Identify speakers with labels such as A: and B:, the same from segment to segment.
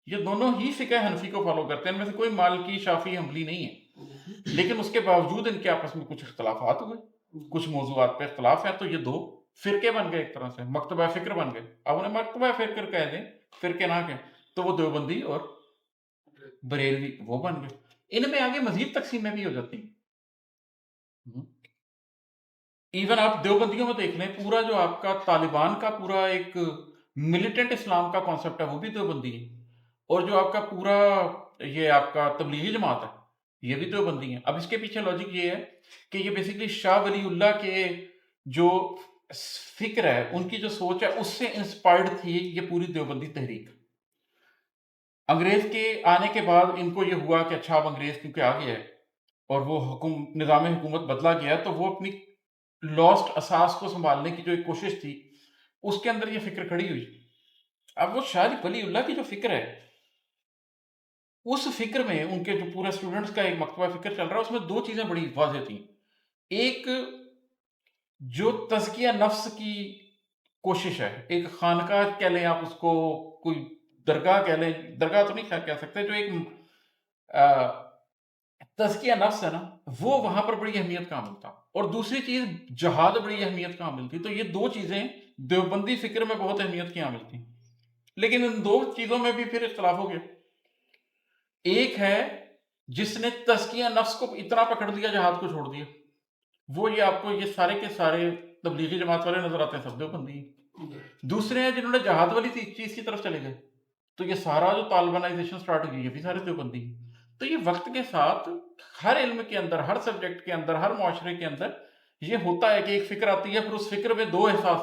A: یہ دونوں ہی فقہ حنفی کو فالو کرتے ہیں، ان میں سے کوئی مالکی شافعی حنبلی نہیں ہے، لیکن اس کے باوجود ان کے آپس میں کچھ اختلافات ہوئے، کچھ موضوعات پہ اختلاف ہیں، تو یہ دو فرقے بن گئے، ایک طرح سے مکتبہ فکر بن گئے. اب انہیں مکتبہ فکر کہہ دیں، فرقے نہ کہیں، تو وہ دیوبندی اور بریلوی وہ بن گئے. ان میں آگے مزید تقسیمیں بھی ہو جاتی ہیں. ایون آپ دیوبندیوں میں دیکھ لیں، پورا جو آپ کا طالبان کا پورا ایک ملیٹنٹ اسلام کا کانسیپٹ ہے وہ بھی دیوبندی ہے، اور جو آپ کا پورا یہ آپ کا تبلیغی جماعت ہے یہ بھی دیوبندی ہے. اب اس کے پیچھے لاجک یہ ہے کہ یہ بیسیکلی شاہ ولی اللہ کے جو فکر ہے، ان کی جو سوچ ہے، اس سے انسپائرڈ تھی یہ پوری دیوبندی تحریک. انگریز کے آنے کے بعد ان کو یہ ہوا کہ اچھا اب انگریز کیونکہ آ گیا ہے اور وہ نظام حکومت بدلا گیا، تو وہ اپنی لاسٹ اساس کو سنبھالنے کی جو ایک کوشش تھی اس کے اندر یہ فکر کھڑی ہوئی. اب وہ شاہ ولی اللہ کی جو فکر ہے، اس فکر میں ان کے جو پورے اسٹوڈنٹس کا ایک مکتبہ فکر چل رہا ہے، اس میں دو چیزیں بڑی واضح تھیں. ایک جو تزکیہ نفس کی کوشش ہے، ایک خانقاہ کہہ لیں آپ اس کو، کوئی درگاہ کہہ لیں، درگاہ تو نہیں کہہ سکتے، جو ایک تزکیہ نفس ہے نا، وہ وہاں پر بڑی اہمیت کا حامل تھا. اور دوسری چیز جہاد بڑی اہمیت کا حامل تھی. تو یہ دو چیزیں دیوبندی فکر میں بہت اہمیت کی حامل تھیں. لیکن ان دو چیزوں میں بھی پھر اختلاف ہو گیا. ایک ہے جس نے تزکیہ نفس کو اتنا پکڑ لیا جہاد کو چھوڑ دیا، وہ یہ آپ کو یہ سارے کے سارے تبلیغی جماعت والے نظر آتے ہیں، سب دیوبندی. دوسرے ہیں جنہوں نے جہاد والی چیز کی طرف چلے گئے، تو یہ سارا جو طالبانائزیشن سٹارٹ ہوئی یہ بھی سارے دیوبندی. تو یہ وقت کے ساتھ ہر علم کے اندر، ہر سبجیکٹ کے اندر، ہر معاشرے کے اندر یہ ہوتا ہے کہ ایک فکر آتی ہے، پھر اس فکر میں دو احساس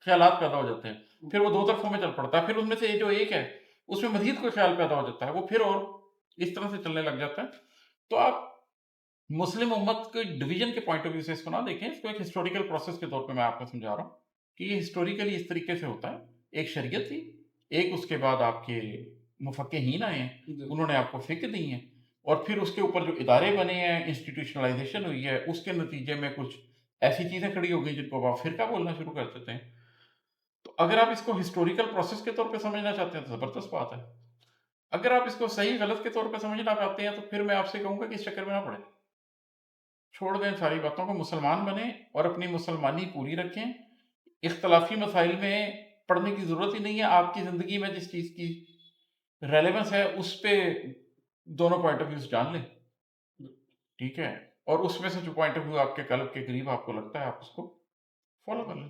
A: خیالات پیدا ہو جاتے ہیں، پھر وہ دو طرفوں میں چل پڑتا ہے، پھر ان میں سے جو ایک ہے اس میں مزید کوئی خیال پیدا ہو جاتا ہے، وہ پھر اور اس طرح سے چلنے لگ جاتا ہے. تو آپ مسلم امت کے ڈویژن کے پوائنٹ آف ویو سے اس کو نہ دیکھیں، اس کو ایک ہسٹوریکل پروسیس کے طور پہ میں آپ کو سمجھا رہا ہوں کہ یہ ہسٹوریکلی اس طریقے سے ہوتا ہے. ایک شریعت تھی، ایک اس کے بعد آپ کے مفقہین آئے ہیں، انہوں نے آپ کو فقہ دی ہیں، اور پھر اس کے اوپر جو ادارے بنے ہیں، انسٹیٹیوشنلائزیشن ہوئی ہے، اس کے نتیجے میں کچھ ایسی چیزیں کھڑی ہو گئی جن کو آپ فرقہ بولنا شروع کر دیتے ہیں. تو اگر آپ اس کو ہسٹوریکل پروسیس کے طور پہ سمجھنا چاہتے ہیں تو زبردست بات ہے. اگر آپ اس کو صحیح غلط کے طور پہ سمجھنا چاہتے ہیں تو پھر میں آپ سے کہوں گا کہ اس چکر میں نہ پڑیں، چھوڑ دیں ساری باتوں کو، مسلمان بنیں اور اپنی مسلمانی پوری رکھیں. اختلافی مسائل میں پڑھنے کی ضرورت ہی نہیں ہے. آپ کی زندگی میں جس چیز کی ریلیونس ہے اس پہ دونوں پوائنٹ آف ویوز جان لیں، ٹھیک ہے، اور اس میں سے جو پوائنٹ آف ویو آپ کے قلب کے قریب آپ کو لگتا ہے آپ اس کو فالو کر لیں.